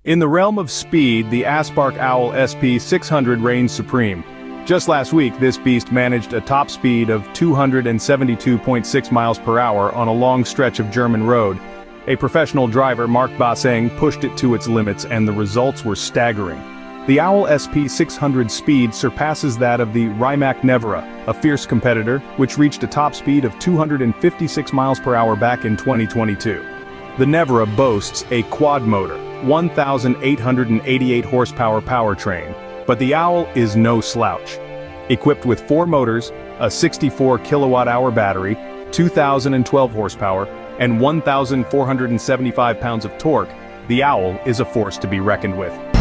In the realm of speed, the Aspark Owl SP600 reigns supreme. Just last week, this beast managed a top speed of 272.6 miles per hour on a long stretch of German road. A professional driver, Marc Basseng, pushed it to its limits and the results were staggering. The Owl SP600 speed surpasses that of the Rimac Nevera, a fierce competitor, which reached a top speed of 256 miles per hour back in 2022. The Nevera boasts a quad-motor, 1,888 horsepower powertrain, but the Owl is no slouch. Equipped with 4 motors, a 64 kilowatt-hour battery, 2,012 horsepower, and 1,475 pounds of torque, the Owl is a force to be reckoned with.